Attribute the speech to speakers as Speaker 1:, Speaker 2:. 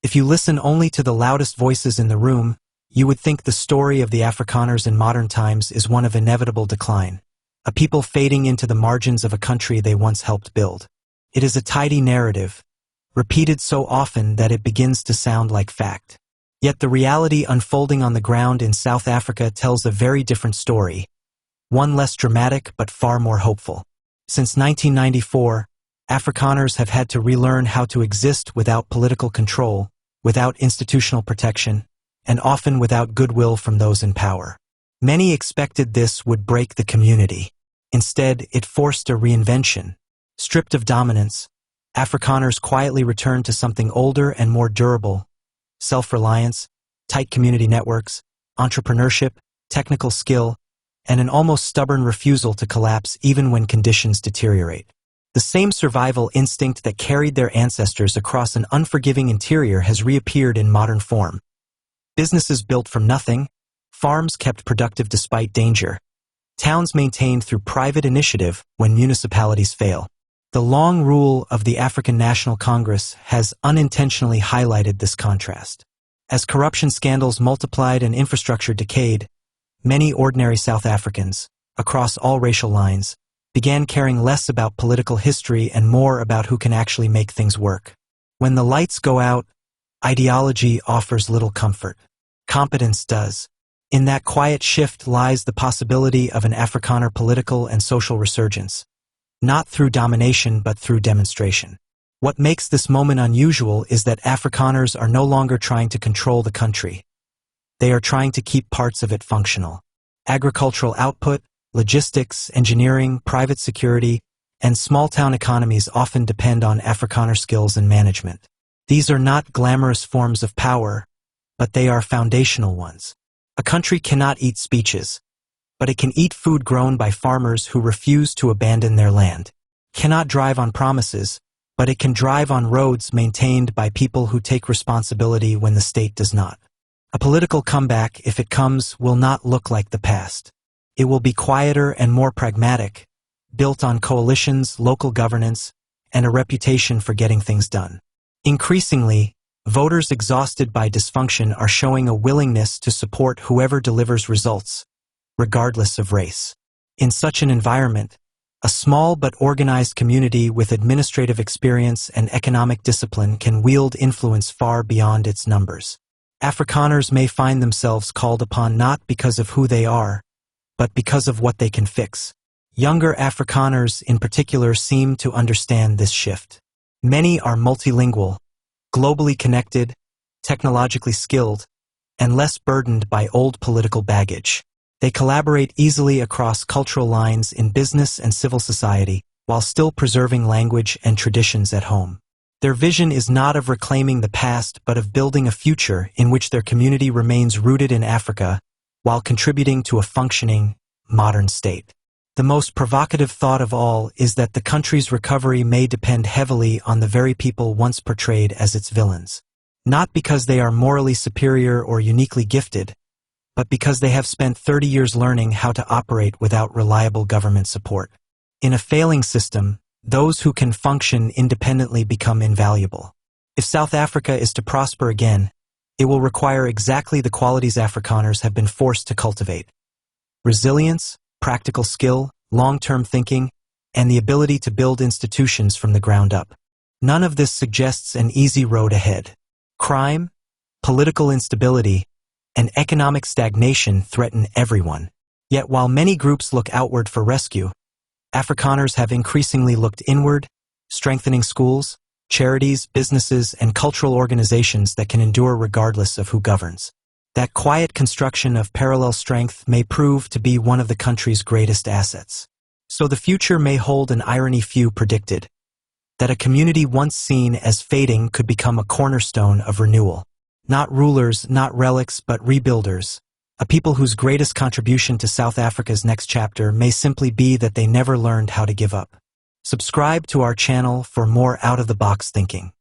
Speaker 1: If you listen only to the loudest voices in the room, you would think the story of the Afrikaners in modern times is one of inevitable decline, a people fading into the margins of a country they once helped build. It is a tidy narrative, repeated so often that it begins to sound like fact. Yet the reality unfolding on the ground in South Africa tells a very different story, one less dramatic but far more hopeful. Since 1994, Afrikaners have had to relearn how to exist without political control, without institutional protection, and often without goodwill from those in power. Many expected this would break the community. Instead, it forced a reinvention. Stripped of dominance, Afrikaners quietly returned to something older and more durable: self-reliance, tight community networks, entrepreneurship, technical skill, and an almost stubborn refusal to collapse even when conditions deteriorate. The same survival instinct that carried their ancestors across an unforgiving interior has reappeared in modern form. Businesses built from nothing, farms kept productive despite danger, towns maintained through private initiative when municipalities fail. The long rule of the African National Congress has unintentionally highlighted this contrast. As corruption scandals multiplied and infrastructure decayed, many ordinary South Africans, across all racial lines, began caring less about political history and more about who can actually make things work. When the lights go out, ideology offers little comfort. Competence does. In that quiet shift lies the possibility of an Afrikaner political and social resurgence, not through domination but through demonstration. What makes this moment unusual is that Afrikaners are no longer trying to control the country. They are trying to keep parts of it functional. Agricultural output, logistics, engineering, private security, and small-town economies often depend on Afrikaner skills and management. These are not glamorous forms of power, but they are foundational ones. A country cannot eat speeches, but it can eat food grown by farmers who refuse to abandon their land. Cannot drive on promises, but it can drive on roads maintained by people who take responsibility when the state does not. A political comeback, if it comes, will not look like the past. It will be quieter and more pragmatic, built on coalitions, local governance, and a reputation for getting things done. Increasingly, voters exhausted by dysfunction are showing a willingness to support whoever delivers results, regardless of race. In such an environment, a small but organized community with administrative experience and economic discipline can wield influence far beyond its numbers. Afrikaners may find themselves called upon not because of who they are, but because of what they can fix. Younger Afrikaners in particular seem to understand this shift. Many are multilingual, globally connected, technologically skilled, and less burdened by old political baggage. They collaborate easily across cultural lines in business and civil society, while still preserving language and traditions at home. Their vision is not of reclaiming the past but of building a future in which their community remains rooted in Africa, while contributing to a functioning, modern state. The most provocative thought of all is that the country's recovery may depend heavily on the very people once portrayed as its villains. Not because they are morally superior or uniquely gifted, but because they have spent 30 years learning how to operate without reliable government support. In a failing system, those who can function independently become invaluable. If South Africa is to prosper again, it will require exactly the qualities Afrikaners have been forced to cultivate: resilience, practical skill, long-term thinking, and the ability to build institutions from the ground up. None of this suggests an easy road ahead. Crime, political instability, and economic stagnation threaten everyone. Yet while many groups look outward for rescue, Afrikaners have increasingly looked inward, strengthening schools, charities, businesses, and cultural organizations that can endure regardless of who governs. That quiet construction of parallel strength may prove to be one of the country's greatest assets. So the future may hold an irony few predicted: that a community once seen as fading could become a cornerstone of renewal. Not rulers, not relics, but rebuilders. A people whose greatest contribution to South Africa's next chapter may simply be that they never learned how to give up. Subscribe to our channel for more out-of-the-box thinking.